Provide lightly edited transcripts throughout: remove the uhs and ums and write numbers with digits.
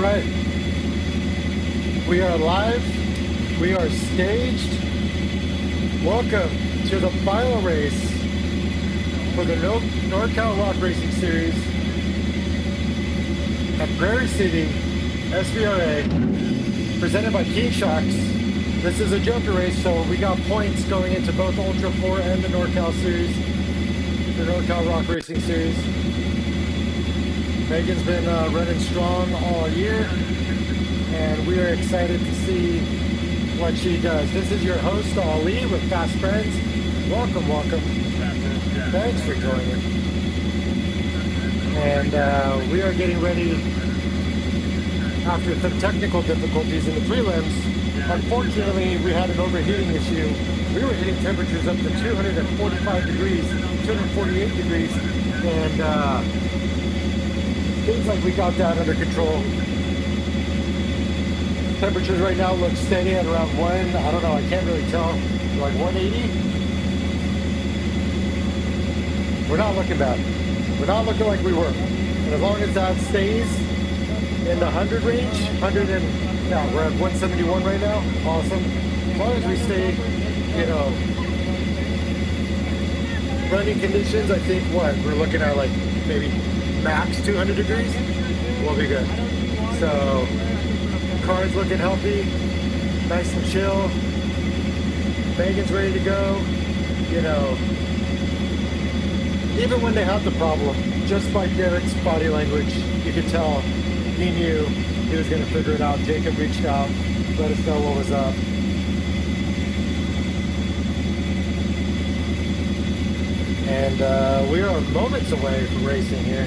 right. We are live. We are staged. Welcome to the final race for the NorCal Rock Racing Series at Prairie City, SVRA, presented by King Shocks. This is a Joker race, so we got points going into both Ultra4 and the NorCal Series, the NorCal Rock Racing Series. Megan's been running strong all year, and we are excited to see what she does. This is your host, Ali, with Fast Friends. Welcome, welcome. Thanks for joining. And we are getting ready after some technical difficulties in the prelims. Unfortunately, we had an overheating issue. We were hitting temperatures up to 245 degrees, 248 degrees, and seems like we got that under control. Temperatures right now look steady at around I don't know, I can't really tell, like 180. We're not looking bad. We're not looking like we were. And as long as that stays in the 100 range, yeah, we're at 171 right now. Awesome. As long as we stay, running conditions, I think we're looking at like maybe max 200 degrees, we'll be good. So, car's looking healthy, nice and chill. Megan's ready to go. Even when they had the problem, just by Derek's body language, you could tell he knew he was going to figure it out. Jacob reached out, let us know what was up. And we are moments away from racing here.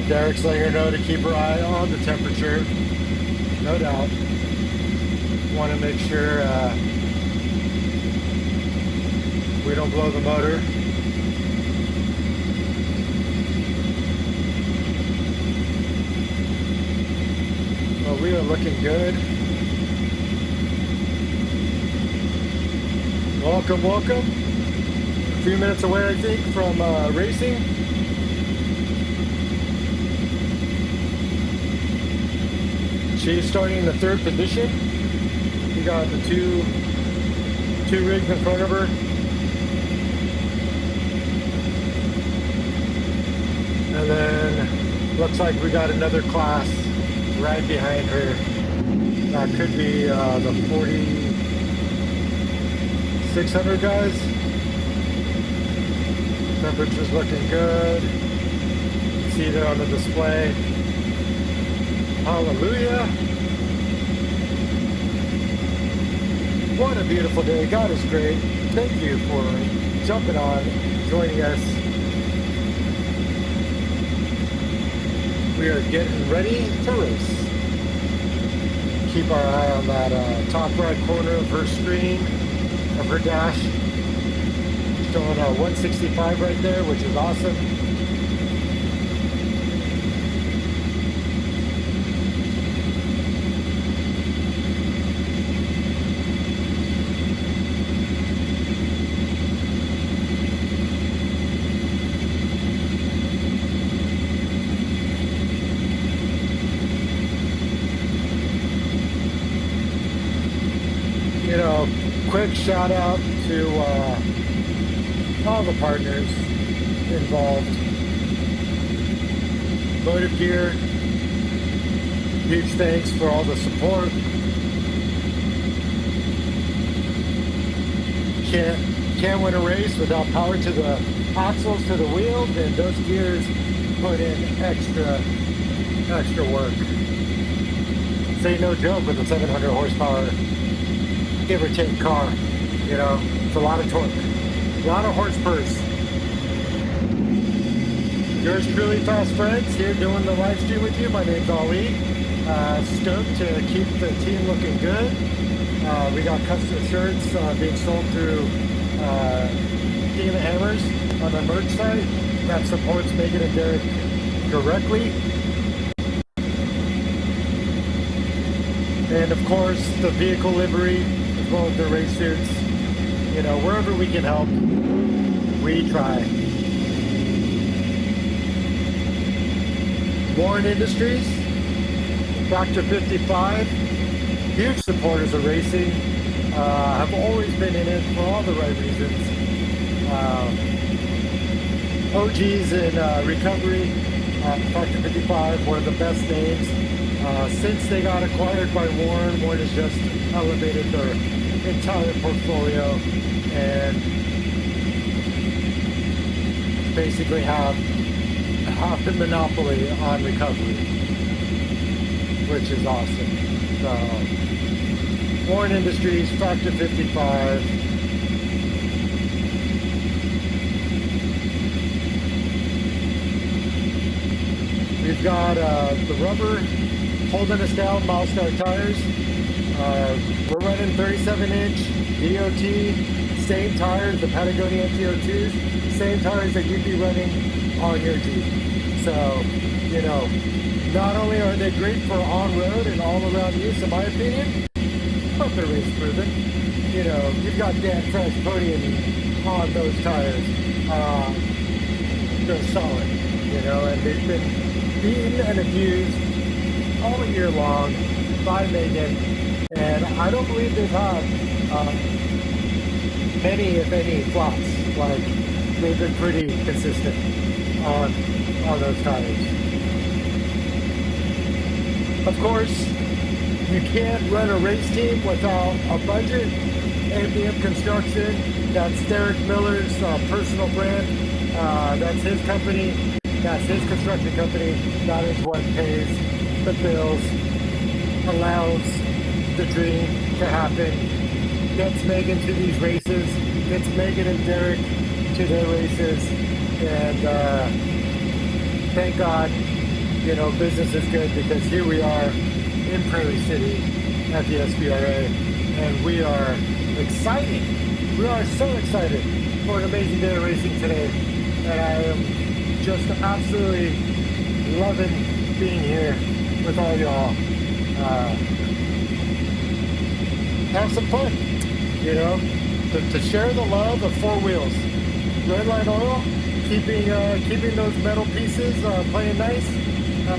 Derek's letting her know to keep her eye on the temperature. No doubt. Want to make sure we don't blow the motor. Well, we are looking good. Welcome, welcome. A few minutes away, I think, from racing. She's starting in the third position. We got the two rigs in front of her. And then looks like we got another class right behind her. That could be the 4,600 guys. Temperature's looking good. See there on the display. Hallelujah. What a beautiful day. God is great. Thank you for jumping on, joining us. We are getting ready to race. Keep our eye on that top right corner of her screen, of her dash. Showing 165 right there, which is awesome. Quick shout out to all the partners involved. Motive Gear, huge thanks for all the support. Can't win a race without power to the axles, to the wheels, and those gears put in extra work. This ain't no joke with a 700 horsepower give or take car, it's a lot of torque, a lot of horsepurs. Yours truly, Fast Friends, here doing the live stream with you. My name's Ali. Stoked to keep the team looking good. We got custom shirts being sold through King of the Hammers on the merch site. That supports Megan and Derek directly. And of course, the vehicle livery, as well as the race suits. Wherever we can help, We try. Warren Industries, Factor 55, huge supporters of racing. Have always been in it for all the right reasons. OGs in recovery, Factor 55, one of the best names. Since they got acquired by Warren has just elevated their entire portfolio and basically have the monopoly on recovery, which is awesome. So, Warren Industries, Factor 55. We've got the rubber holding us down, Milestar tires. We're running 37-inch DOT, same tires, the Patagonia MT-02s, same tires that you'd be running on your Jeep. So, you know, not only are they great for on-road and all-around use, in my opinion, but they're race proven. You know, you've got Dan Fresh podium on those tires. They're solid, you know, and they've been beaten and abused all year long by Megan, and I don't believe they've had many, if any, flops. Like, they've been pretty consistent on those tires. Of course, you can't run a race team without a budget. ABM Construction, that's Derek Miller's personal brand. That's his company. That's his construction company. That is what pays the bills, allows the dream to happen, gets Megan to these races, gets Megan and Derek to their races, and thank God, you know, business is good, because here we are in Prairie City at the SVRA, and we are excited. We are so excited for an amazing day of racing today, and I am just absolutely loving being here with all y'all. Have some fun, you know, to share the love of four wheels. Redline oil, keeping those metal pieces playing nice,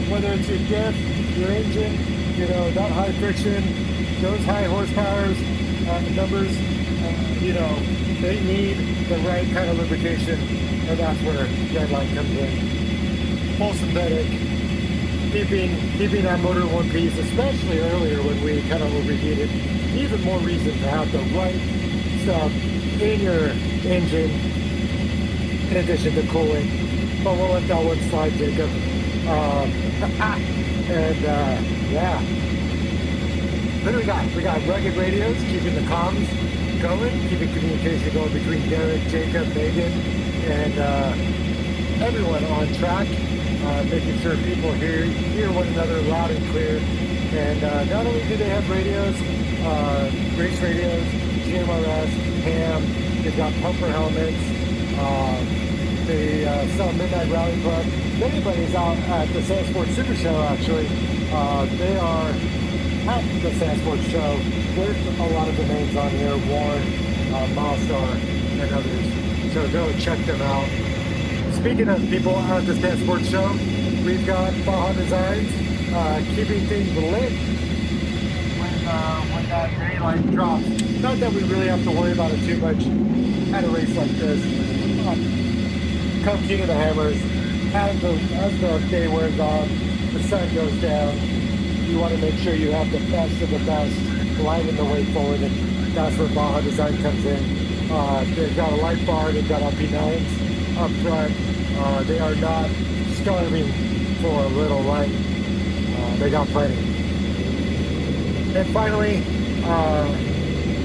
whether it's your diff, your engine, you know, that high friction, those high horsepowers, numbers, you know, they need the right kind of lubrication, and that's where Redline comes in. Full synthetic, keeping that motor in one piece, especially earlier when we kind of overheated. Even more reason to have the right stuff in your engine, in addition to cooling. But we'll let that one slide, Jacob. Yeah. What do we got? We got rugged radios, keeping the comms going, keeping communication going between Derek, Jacob, Megan, and everyone on track, making sure people hear one another loud and clear. And not only do they have radios, race radios, GMRS, ham, they've got pumper helmets, they sell Midnight Rally Club. If anybody's out at the Sandsport Super Show, actually, they are at the Sandsport Show. There's a lot of the names on here, Warren, Milestar, and others. So go check them out. Speaking of people out at the Sandsport Show, we've got Baja Designs, keeping things lit when that daylight drops. Not that we really have to worry about it too much at a race like this. Come King of the Hammers, as the day wears on, the sun goes down, you want to make sure you have the best of the best lighting the way forward, and that's where Baja Design comes in. They've got a light bar, they've got LP9s up front. They are not starving for a little light. They got plenty. And finally,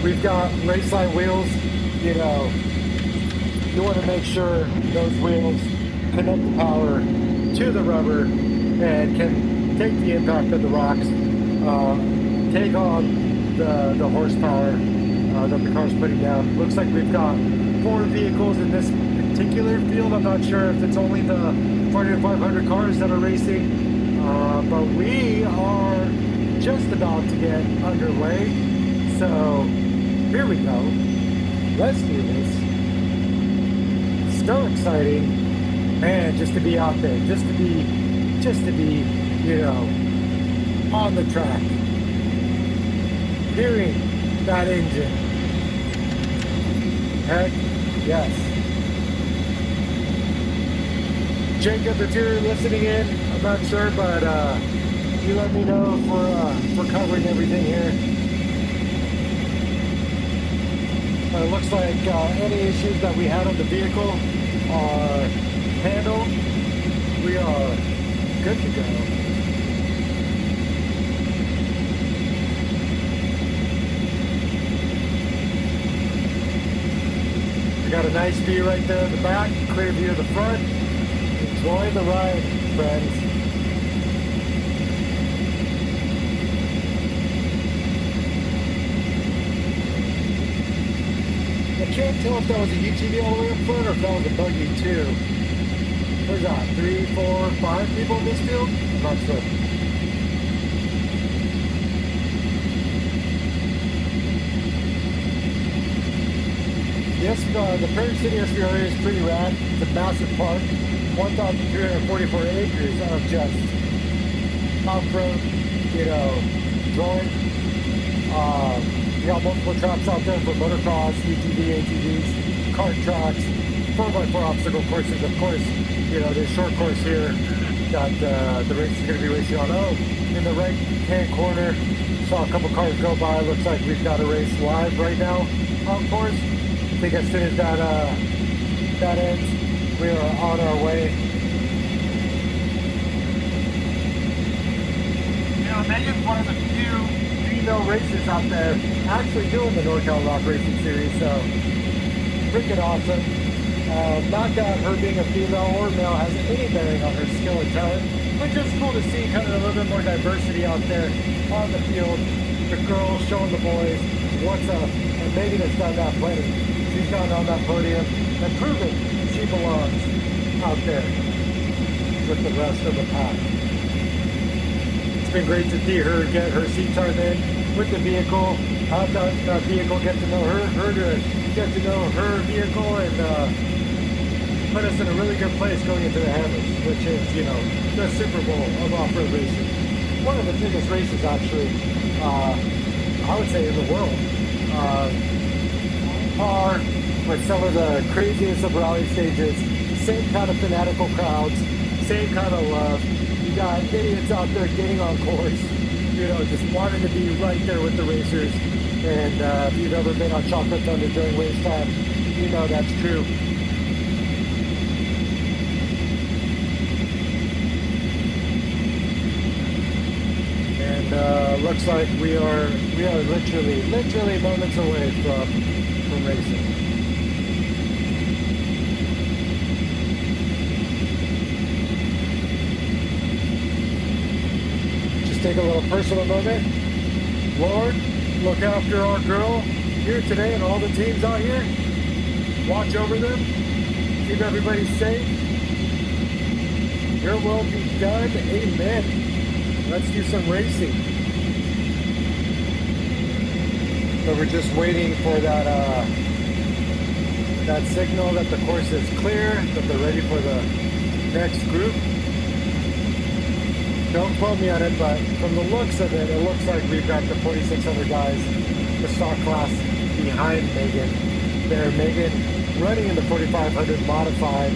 we've got Raceline wheels. You know, you want to make sure those wheels connect the power to the rubber and can take the impact of the rocks, take on the horsepower that the car's putting down. Looks like we've got 4 vehicles in this particular field. I'm not sure if it's only the 40 to 500 cars that are racing, but we are just about to get underway. So here we go. Let's do this. so exciting, man, just to be out there, just to be, you know, on the track, hearing that engine. Heck, yes. Jacob, if you're listening in, I'm not sure, but you let me know for covering everything here. It looks like any issues that we had on the vehicle are handled. We are good to go. We got a nice view right there in the back, clear view of the front. Enjoy the ride, friends. I can't tell if that was a UTV all the way up front or if that was a buggy too. What's that, 3, 4, 5 people in this field? I'm not sure. Yes, the Prairie City SVRA is pretty rad. It's a massive park. 1,344 acres of just off-road, you know, drawing. We got multiple tracks out there for motocross, UTV, ATVs, kart tracks, 4x4 obstacle courses. Of course, you know, there's short course here that the race is going to be racing on. Oh, in the right-hand corner, saw a couple cars go by. Looks like we've got a race live right now on course. I think as soon as that ends, we are on our way. You know, Megan's one of the few female racers out there actually doing the NorCal Rock Racing Series, so freaking awesome. Not that her being a female or male has any bearing on her skill and talent, but just cool to see kind of a little bit more diversity out there on the field. The girls showing the boys what's up, and Megan has done that plenty. She's gone on that podium and proven she belongs out there with the rest of the pack. It's been great to see her get her seat turned in with the vehicle, have that vehicle get to know her to get to know her vehicle, and put us in a really good place going into the Hammers, which is, you know, the Super Bowl of off-road racing. One of the biggest races, actually, I would say, in the world. Par with some of the craziest of rally stages, same kind of fanatical crowds, same kind of love. You got idiots out there getting on course, you know, just wanting to be right there with the racers. And if you've ever been on Chocolate Thunder during race time, you know that's true. And looks like we are literally moments away from racing. Take a little personal moment. Lord, look after our girl here today and all the teams out here. Watch over them. Keep everybody safe. Your will be done. Amen. Let's do some racing. So we're just waiting for that signal that the course is clear, that they're ready for the next group. Don't quote me on it, but from the looks of it, it looks like we've got the 4,600 guys, the stock class behind Megan. Megan running in the 4,500 modified.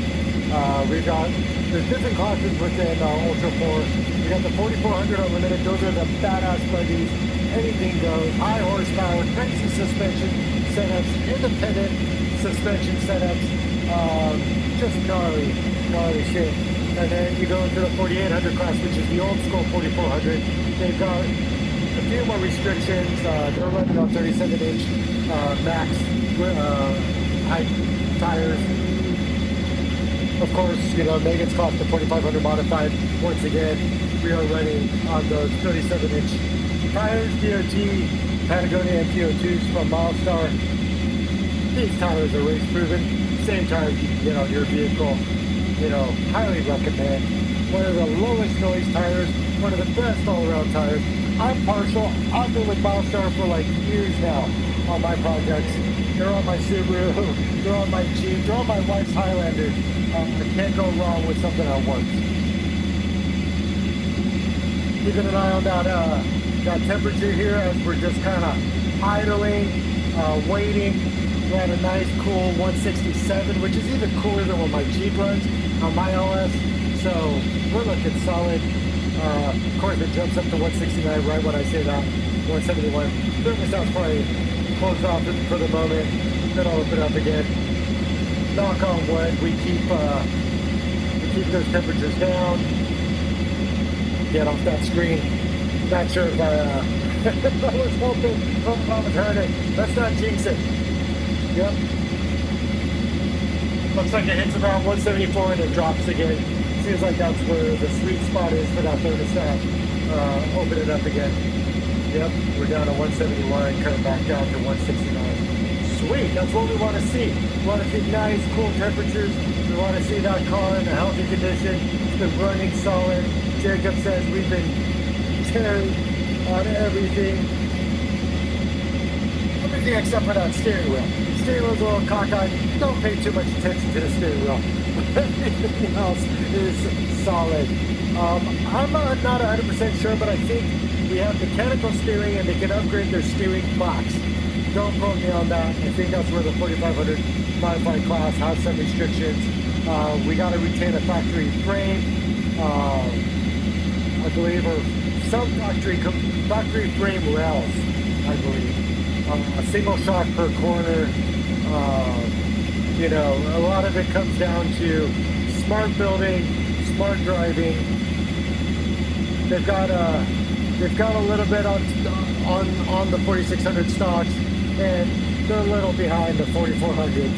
There's different classes within Ultra4. We got the 4,400 Unlimited. Those are the badass buggies. Anything goes. High horsepower, crazy suspension setups, independent suspension setups. Just gnarly shit. And then you go into the 4,800 class, which is the old school 4,400. They've got a few more restrictions. They're running on 37-inch max height tires. Of course, you know, Megan's class, the 4,500 modified. Once again, we are running on those 37-inch tires. DOT, Patagonia MT02s from Milestar. These tires are race proven. Same tires you can get on your vehicle. You know, highly recommend. One of the lowest noise tires, one of the best all-around tires. I'm partial. I've been with Milestar for like years now. on my projects. They're on my Subaru, they're on my Jeep, they're on my wife's Highlander. I can't go wrong with something that works. Keeping an eye on that temperature here as we're just kind of idling, waiting. We had a nice cool 167, which is even cooler than what my Jeep runs on my LS. So we're looking solid. Of course, it jumps up to 169 right when I say that. 171. Thermostat's probably closed off for the moment. Then I'll open up again. Knock on wood, we keep those temperatures down. Get off that screen. Not sure if I was hoping I was hurting. Let's not jinx it. Yep. Looks like it hits about 174 and it drops again. Seems like that's where the sweet spot is for that thermostat. Open it up again. Yep, we're down to 171, current back down to 169. Sweet, that's what we want to see. We want to see nice, cool temperatures. We want to see that car in a healthy condition. It's been running solid. Jacob says we've been tearing on everything. Everything except for that steering wheel. Steering wheel's a little cockeyed. Don't pay too much attention to the steering wheel. Everything else is solid. I'm not 100% sure, but I think we have mechanical steering and they can upgrade their steering box. Don't quote me on that. I think that's where the 4500 modified class has some restrictions. We got to retain a factory frame, I believe, or some factory frame rails, I believe. A single shock per corner. You know, a lot of it comes down to smart building, smart driving. They've got a little bit on the 4600 stocks, and they're a little behind the 4400.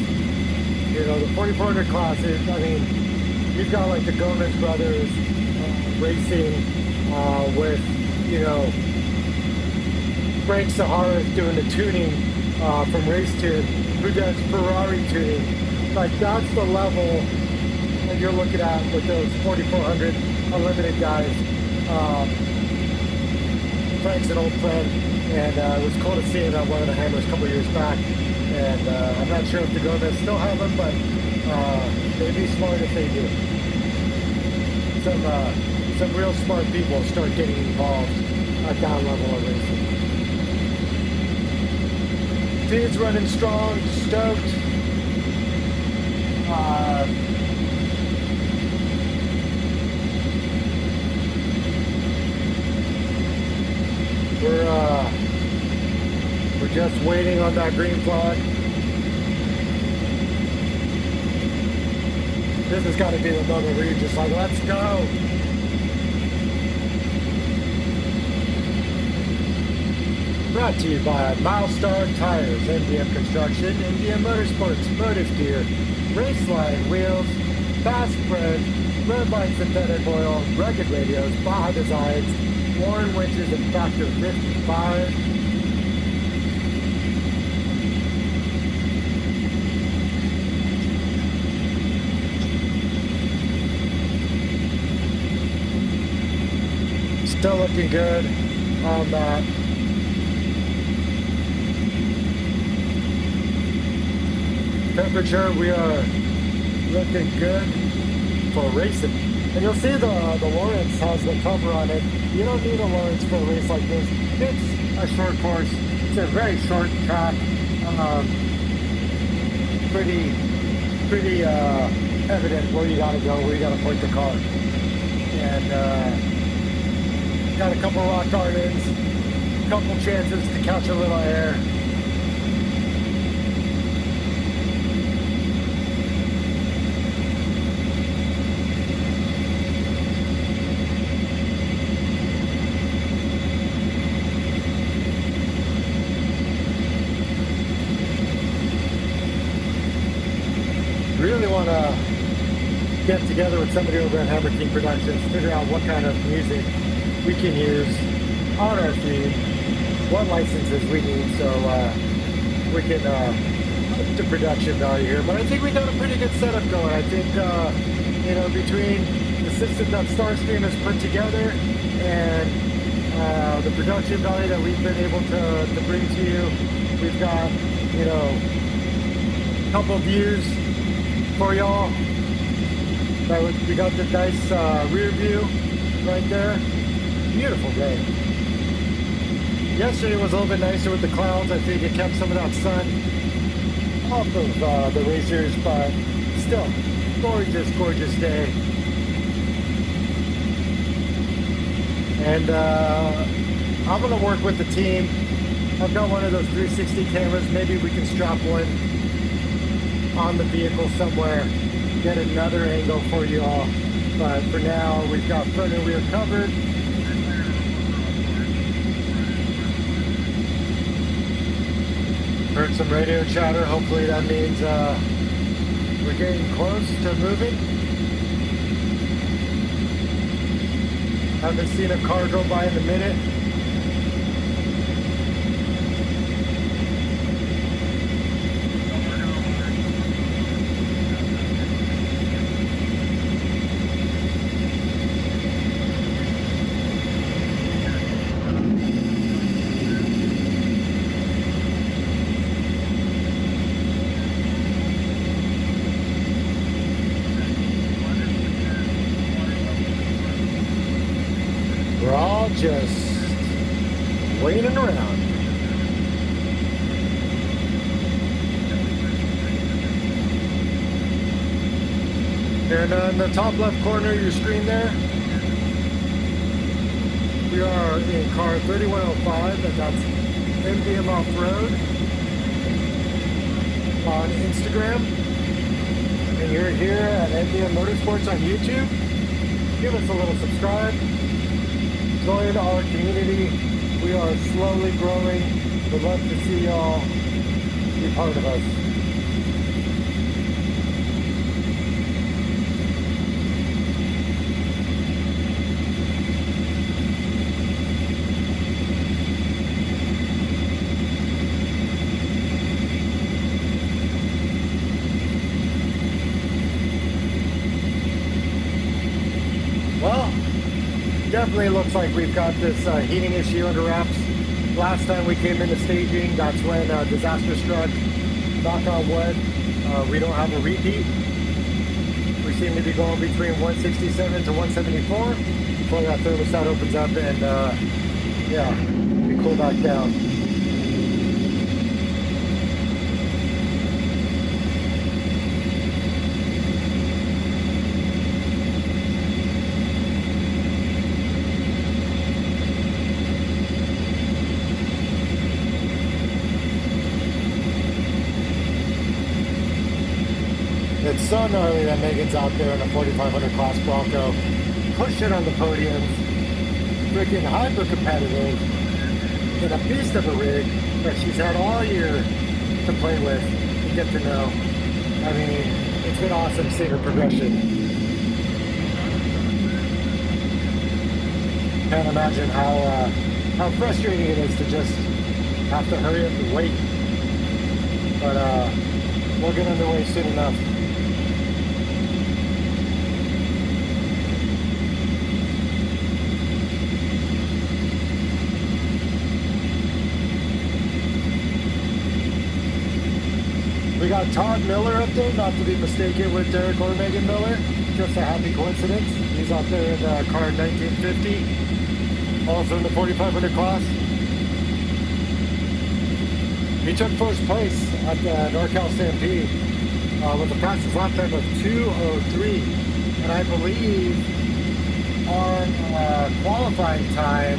You know, the 4400 classes. I mean, you've got like the Gomez brothers racing with, you know, Frank Sahara doing the tuning from RaceTune, who does Ferrari tuning. Like, that's the level that you're looking at with those 4400 Unlimited guys. Frank's an old friend, and it was cool to see him at one of the Hammers a couple years back. And I'm not sure if the Gomez still have them, but they'd be smart if they do. Some real smart people start getting involved at that level of racing. Feed's running strong, stoked. We're just waiting on that green flag. This has got to be the moment where you're just like, let's go. Brought to you by Milestar Tires, MDM Construction, MDM Motorsports, Motive Gear, Raceline Wheels, Fast Bread, Red Light Synthetic Oil, Rugged Radios, Baja Designs, Warren Winches, and Factor 55. Still looking good on that. Temperature, we are looking good for racing. And you'll see the Lawrence has the cover on it. You don't need a Lawrence for a race like this. It's a short course. It's a very short track. Pretty evident where you gotta go, where you gotta point the car. And got a couple rock gardens, a couple chances to catch a little air. Really want to get together with somebody over at Hammer King Productions, figure out what kind of music we can use on our feed, what licenses we need, so we can up the production value here. But I think we've got a pretty good setup going. I think, you know, between the system that Starscream has put together and the production value that we've been able to bring to you, We've got, you know, a couple views for y'all. We got the nice rear view right there. Beautiful day. Yesterday was a little bit nicer with the clouds. I think it kept some of that sun off of the racers, but still, gorgeous, gorgeous day. And I'm gonna work with the team. I've got one of those 360 cameras. Maybe we can strap one on the vehicle somewhere, get another angle for you all. But for now, we've got front and rear covered. Heard some radio chatter. Hopefully that means we're getting close to moving. Haven't seen a car go by in a minute. We're all just waiting around. And on the top left corner of your screen there, we are in car 3105, and that's MDM Off-Road on Instagram. And you're here at MDM Motorsports on YouTube. Give us a little subscribe. Join our community. We are slowly growing. We'd love to see y'all be part of us. Well, definitely looks like we've got this heating issue under wraps. Last time we came into staging, that's when disaster struck. Knock on wood, we don't have a repeat. We seem to be going between 167 to 174 before that thermostat opens up and yeah, we cool back down. It's so gnarly that Megan's out there in a 4500 Class Bronco, pushing on the podiums, freaking hyper competitive, in a beast of a rig that she's had all year to play with and get to know. I mean, it's been awesome seeing her progression. Can't imagine how frustrating it is to just have to hurry up and wait. But we'll get underway soon enough. We got Todd Miller up there, not to be mistaken with Derek or Megan Miller. Just a happy coincidence. He's out there in car 1950, also in the 4500 class. He took first place at the NorCal Stampede with a fastest lap time of 2:03, and I believe our qualifying time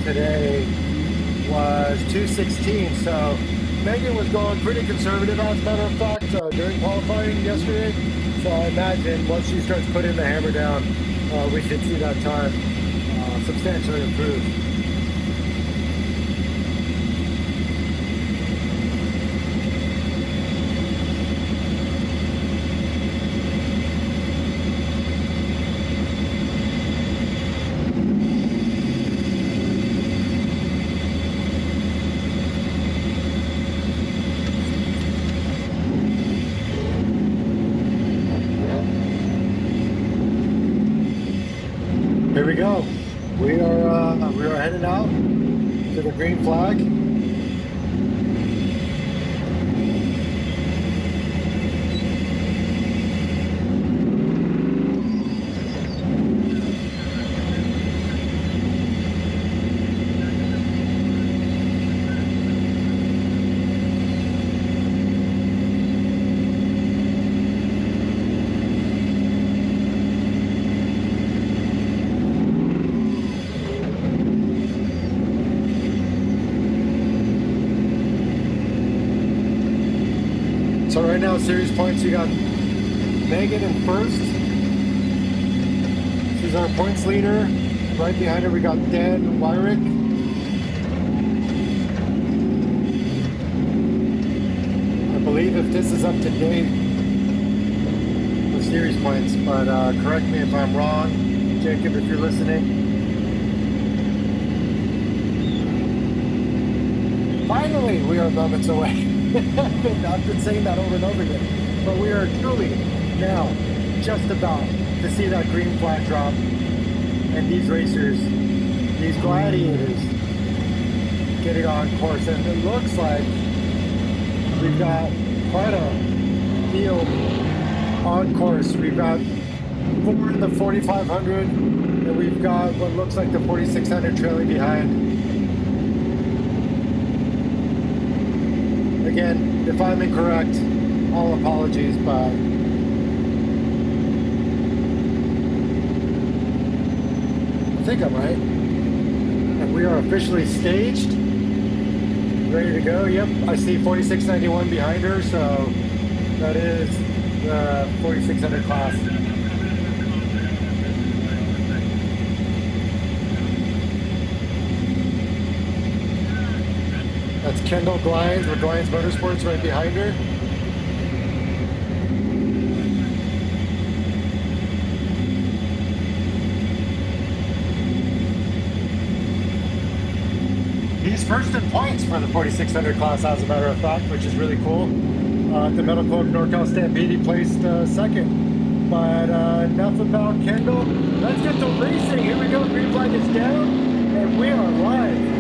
today was 2:16. So Megan was going pretty conservative, as a matter of fact, during qualifying yesterday. So I imagine once she starts putting the hammer down, we should see that time substantially improve. Here we go. We are headed out to the green flag. So right now, series points, you got Megan in first. She's our points leader. Right behind her, we got Dan Wyrick. I believe if this is up to date, the series points, but correct me if I'm wrong, Jacob, if you're listening. Finally, we are moments away. I've been saying that over and over again, but we are truly now just about to see that green flag drop, and these racers, these gladiators, getting on course. And it looks like we've got quite a field on course. We've got 4 in the 4,500, and we've got what looks like the 4,600 trailing behind. Again, if I'm incorrect, all apologies, but I think I'm right. And we are officially staged, ready to go. Yep, I see 4691 behind her, so that is the 4600 class. That's Kendall Glines with Glines Motorsports right behind her. He's first in points for the 4600 class, as a matter of fact, which is really cool. At the Metal Club NorCal Stampede, he placed second. But enough about Kendall. Let's get to racing. Here we go. Green flag is down, and we are live.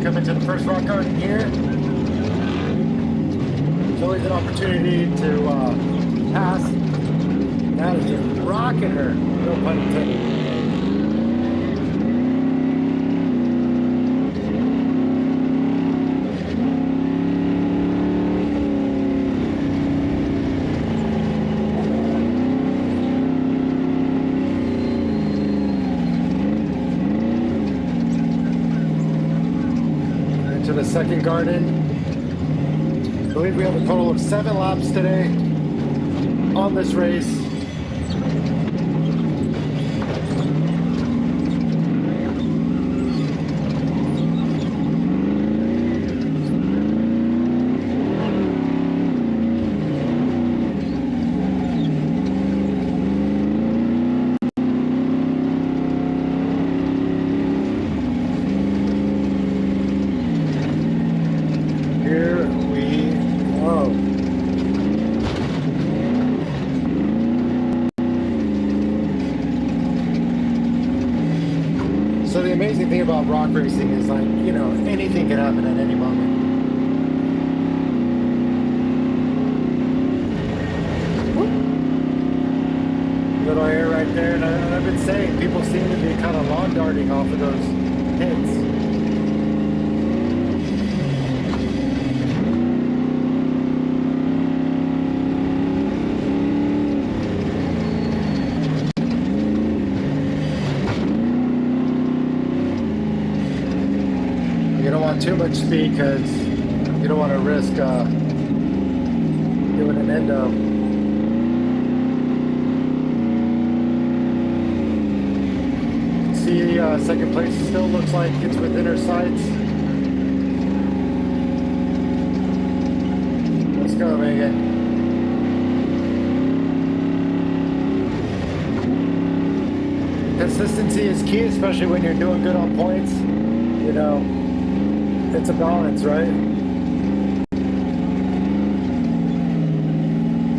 Come into the first rock garden here. It's always an opportunity to pass. That is just rocking her, no pun intended. To the second garden. I believe we have a total of 7 laps today on this race. So the amazing thing about rock racing is, like, you know, anything can happen at any moment. Little air right there, and I've been saying people seem to be kind of lawn darting off of those hits. You don't want too much speed because you don't want to risk doing an endo. See, second place still looks like it's within her sights. Let's go, Megan. Consistency is key, especially when you're doing good on points. You know, it's a balance, right?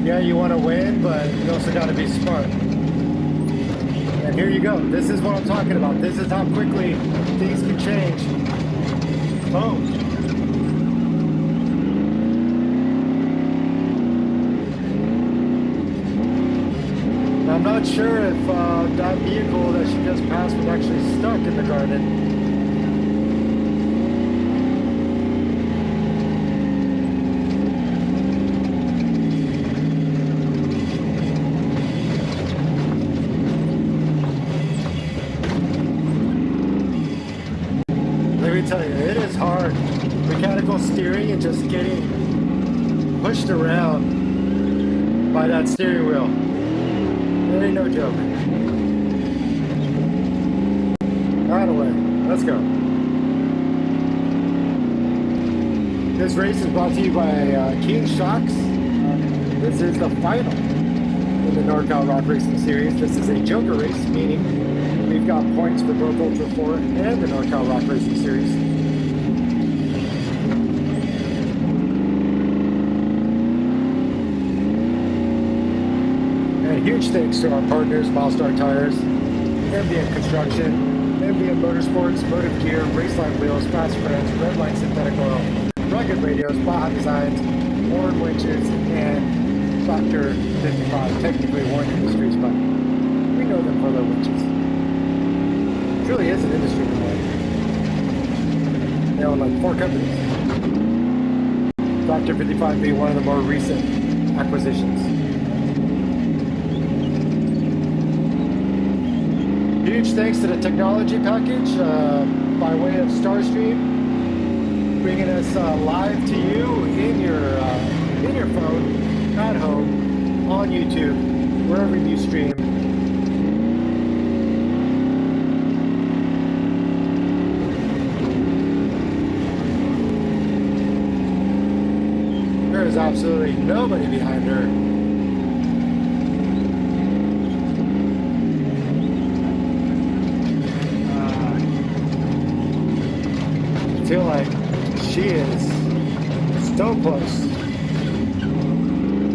Yeah, you want to win, but you also got to be smart. And here you go. This is what I'm talking about. This is how quickly things can change. Boom. I'm not sure if that vehicle that she just passed was actually stuck in the garden. me tell you, it is hard. Mechanical steering and just getting pushed around by that steering wheel. It ain't no joke. Right away. Let's go. This race is brought to you by King Shocks. This is the final in the NorCal Rock Racing Series. This is a Joker race, meaning we've got points for both Ultra4 and the NorCal Rock Racing Series. And huge thanks to our partners, Milestar Tires, MDM Construction, MDM Motorsports, Motive Gear, Raceline Wheels, Fast Friends, Redline Synthetic Oil, Rugged Radios, Baja Designs, Warren Winches, and Dr. 55, technically Warren Industries, but we know them for their winches. It really is an industry today. They own like 4 companies. Dr. 55 being one of the more recent acquisitions. Huge thanks to the technology package by way of Starstream, bringing us live to you in your phone, at home, on YouTube, wherever you stream. There is absolutely nobody behind her. I feel like she is so close.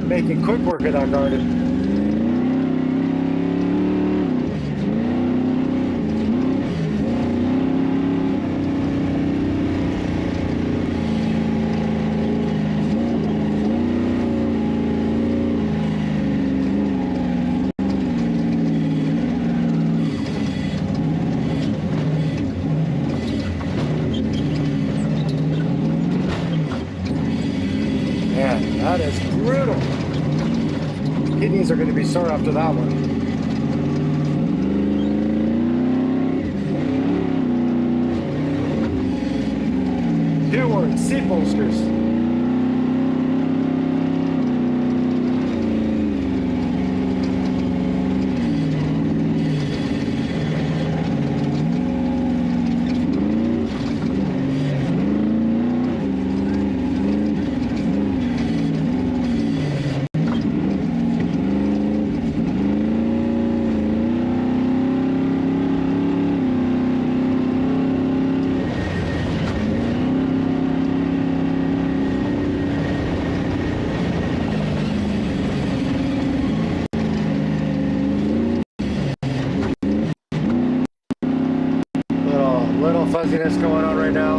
Making quick work of that garden. Man, that is brutal. Kidneys are going to be sore after that one. Two words, seat bolsters. Little fuzziness going on right now.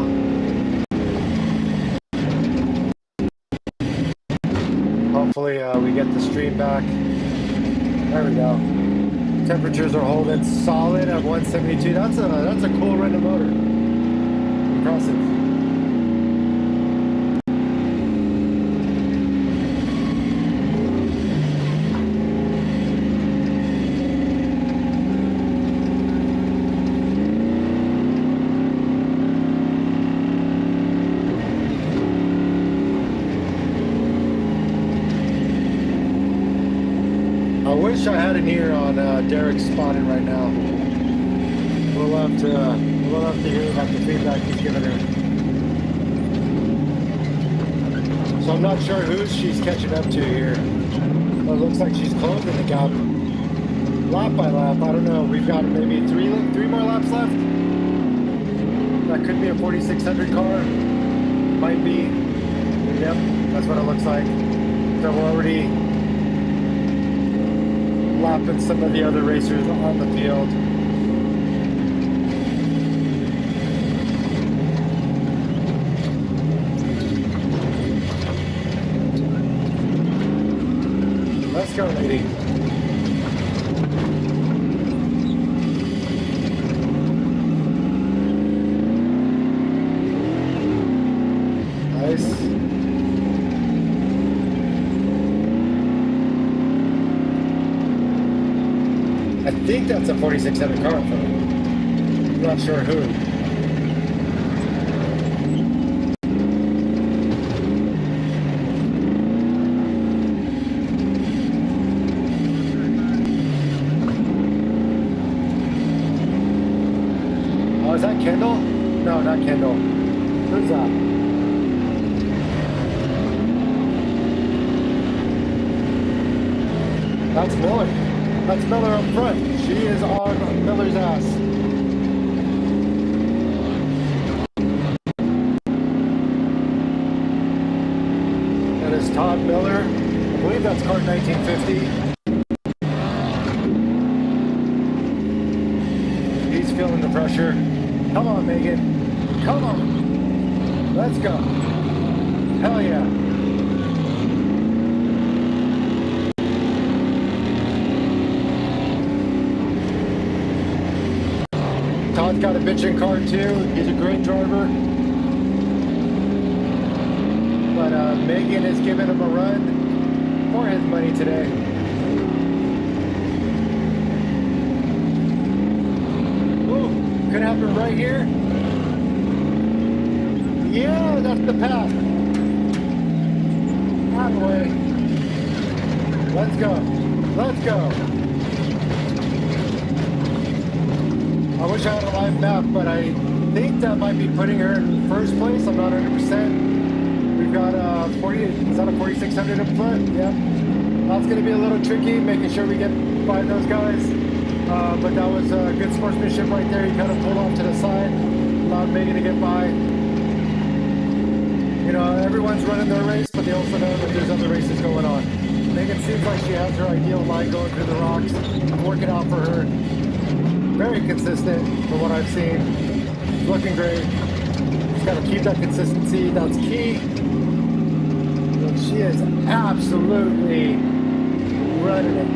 Hopefully we get the stream back. There we go. Temperatures are holding solid at 172. That's a cool random motor. Impressive. I wish I had an ear on Derek's spotting right now. We'll love to hear about the feedback he's giving her. So I'm not sure who she's catching up to here. But it looks like she's closing the gap lap by lap. I don't know. We've got maybe three more laps left. That could be a 4600 car. Might be. Yep, that's what it looks like. So we're already lapping some of the other racers on the field. Let's go, lady. Nice. I think that's a 4600 car. I'm not sure who. Oh, is that Kendall? No, not Kendall. Who's that? That's Miller. That's Miller up front. She is on Miller's ass. That is Todd Miller. I believe that's car 1950. He's feeling the pressure. Come on, Megan. Come on. Let's go. Hell yeah. Todd's got a bitchin' car too. He's a great driver. But Megan is giving him a run for his money today. Ooh, could happen right here. Yeah, that's the path. Out of the way. Let's go. Let's go. I wish I had a live map, but I think that might be putting her in first place. I'm not 100%. We've got 40, is that a 4600 up front? Yeah. That's going to be a little tricky, making sure we get by those guys. But that was good sportsmanship right there. He kind of pulled off to the side, allowed Megan to get by. You know, everyone's running their race, but they also know that there's other races going on. Megan seems like she has her ideal line going through the rocks, working out for her. Very consistent from what I've seen. Looking great. Just got to keep that consistency. That's key. And she is absolutely running it.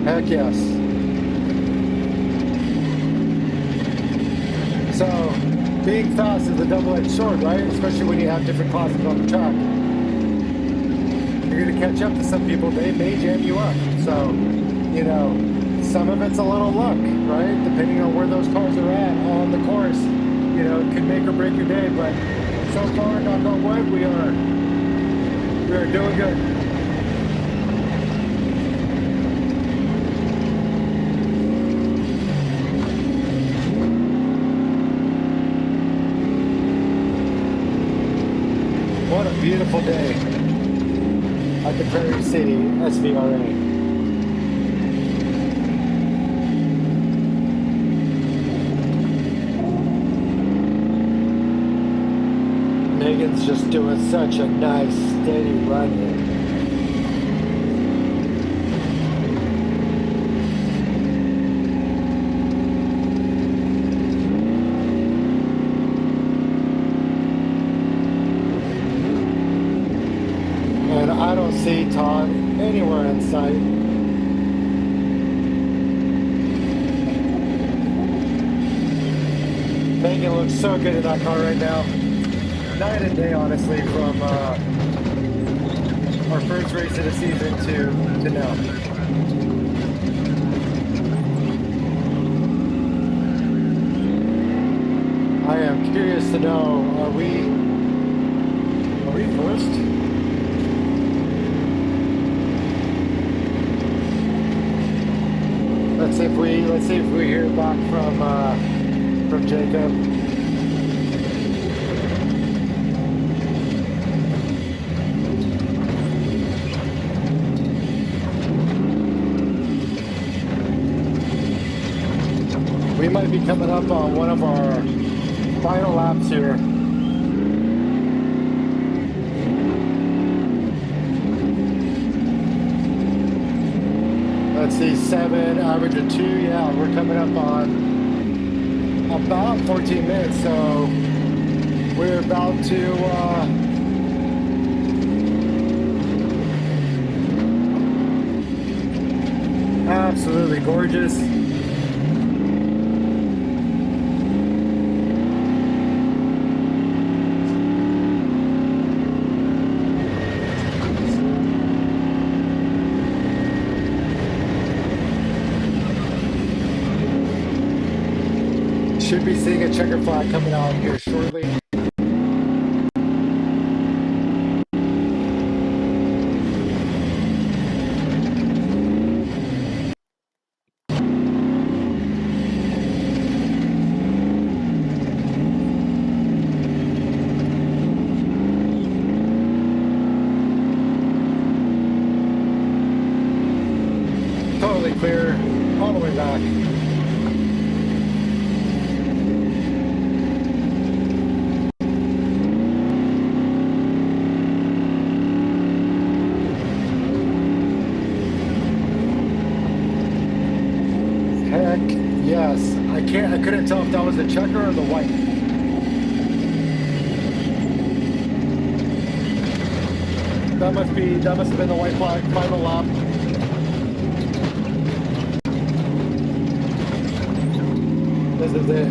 Heck yes. So, being fast is a double-edged sword, right? Especially when you have different classes on the track. You're going to catch up to some people, they may jam you up. So, you know, some of it's a little luck, right? Depending on where those cars are at on the course, you know, it could make or break your day. But so far, knock on wood, we are doing good. What a beautiful day at the Prairie City SVRA. Megan's just doing such a nice, steady run here. And I don't see Todd anywhere in sight. Megan looks so good in that car right now. Night and day, honestly, from our first race of the season to now. I am curious to know, are we first? Let's see if we hear back from Jacob. We might be coming up on one of our final laps here. Let's see, 7, average of 2. Yeah, we're coming up on about 14 minutes, so we're about to absolutely gorgeous. Should be seeing a checker flag coming out here shortly. really clear all the way back. Heck yes. I couldn't tell if that was the checker or the white. That must have been the white flag, final lap. This is it.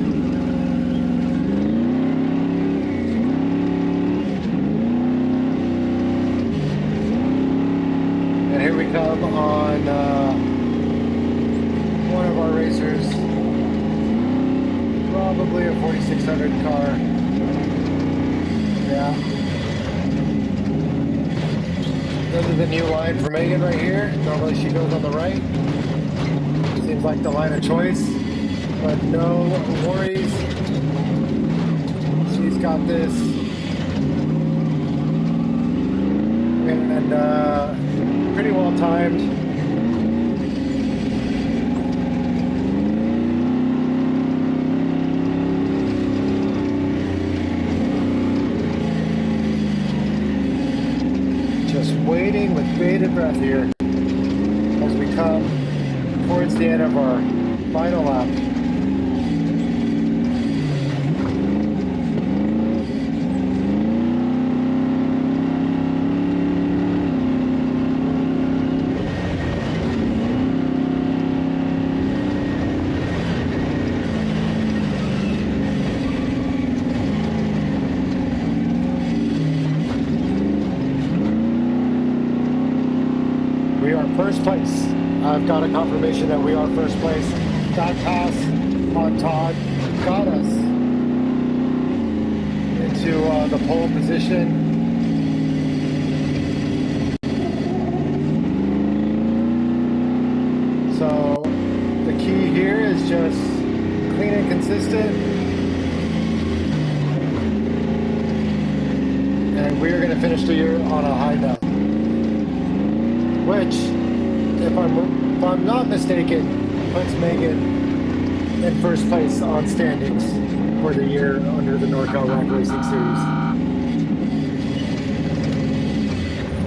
And here we come on one of our racers. Probably a 4600 car. Yeah. This is the new line for Megan right here. Normally she goes on the right. Seems like the line of choice, but no worries. She's got this. And pretty well timed. Just waiting with bated breath here as we come towards the end of our final lap. We are first place. I've got a confirmation that we are first place. That pass on Todd got us into the pole position. So the key here is just clean and consistent. And we are going to finish the year on a high note. Which, if I'm not mistaken, puts Megan in first place on standings for the year under the NorCal Rock Racing Series.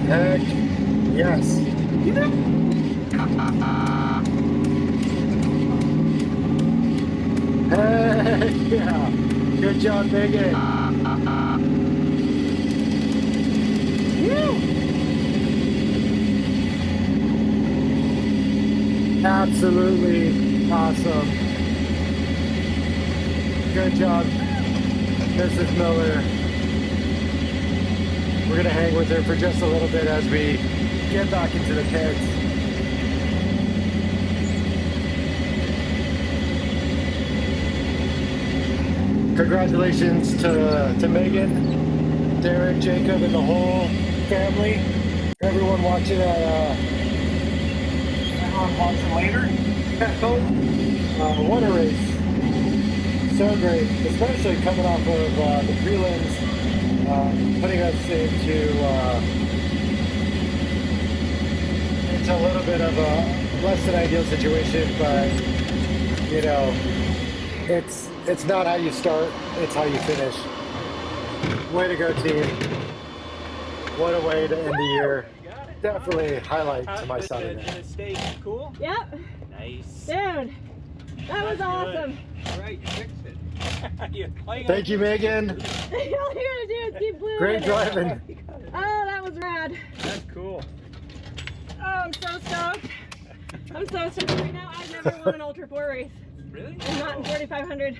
Heck yes. Heck yeah. Good job, Megan. Woo! Absolutely awesome. Good job, Mrs. Miller. We're going to hang with her for just a little bit as we get back into the pits. Congratulations to Megan, Derek, Jacob, and the whole family. Everyone watching at watching later at home. What a race. So great, especially coming off of the prelims, putting us into a little bit of a less than ideal situation, but you know, it's not how you start, it's how you finish. Way to go, team. What a way to end the year. Definitely highlight to my Saturday. The steak, cool? Yep. Nice. Dude, that was awesome. All right, you fixed it. Thank you, Megan. All you gotta do is keep moving. Great driving. Oh, that was rad. That's cool. Oh, I'm so stoked. I'm so stoked right now. I've never won an Ultra4 race. Really? I'm not in 4500.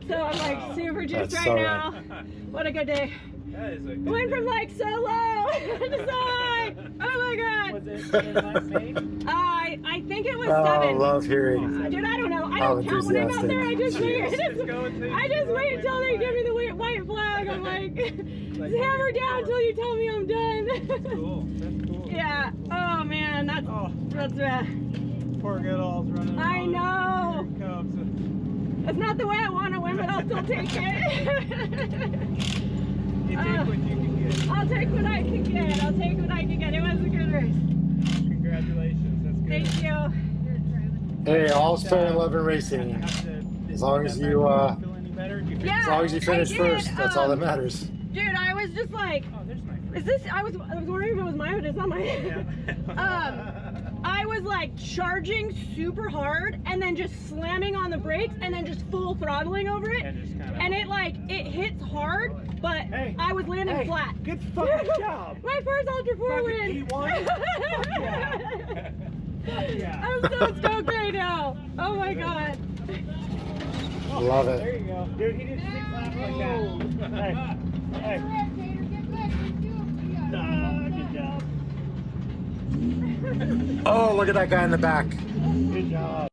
So I'm like super juiced right now. What a good day. That is a good Went from day. like so low to so high. Oh my god. Was it last night? I think it was 7. Oh, love hearing. Dude, I don't know. I don't count when I'm out there. I just wait. I just wait until they give me the white flag. I'm like, hammer down until you tell me I'm done. That's cool. That's cool. Yeah. Oh man, that's bad. Poor Goodall's running. I know. Here it comes. It's not the way I want to win, but I'll still take it. You take what you can get. I'll take what I can get. I'll take what I can get. It was a good race. Congratulations. That's good. Thank you. Hey, all's fair in love and racing. As long as you feel any better? Do you feel Yeah, as long as you finish I did. first, that's all that matters. Dude, I was just like, Oh, there's my friend. is this? I was wondering if it was mine, but it's not mine. I was like charging super hard and then just slamming on the brakes and then just full throttling over it. And just kinda... And it hits hard, but Hey, I was landing flat. Good fucking job. My first Ultra4 win. Yeah. I'm so stoked right now. Oh my god. Love it. There you go. Dude, he did 6 laps like that. Hey. Good job. Oh, look at that guy in the back. Good job.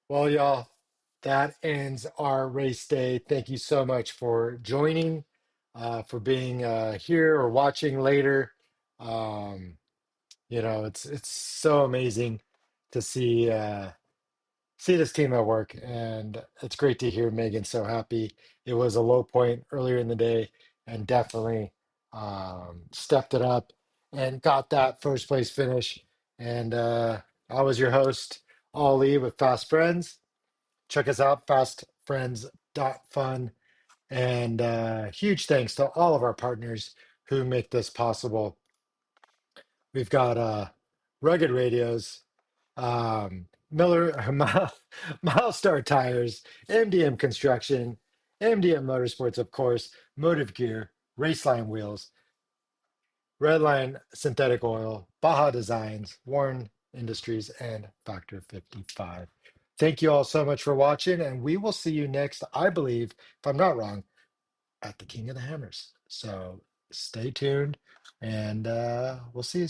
Well, y'all, that ends our race day. Thank you so much for joining, for being here or watching later. It's so amazing to see this team at work, and it's great to hear Megan so happy. It was a low point earlier in the day, and definitely stepped it up and got that first place finish. And I was your host, Ali with Fast Friends. Check us out, fastfriends.fun. And huge thanks to all of our partners who make this possible. We've got Rugged Radios, Miller Milestar Tires, MDM Construction, MDM Motorsports, of course, Motive Gear, Raceline Wheels, Redline Synthetic Oil, Baja Designs, Warren Industries, and Factor 55. Thank you all so much for watching, and we will see you next, I believe, if I'm not wrong, at the King of the Hammers. So stay tuned, and we'll see you soon.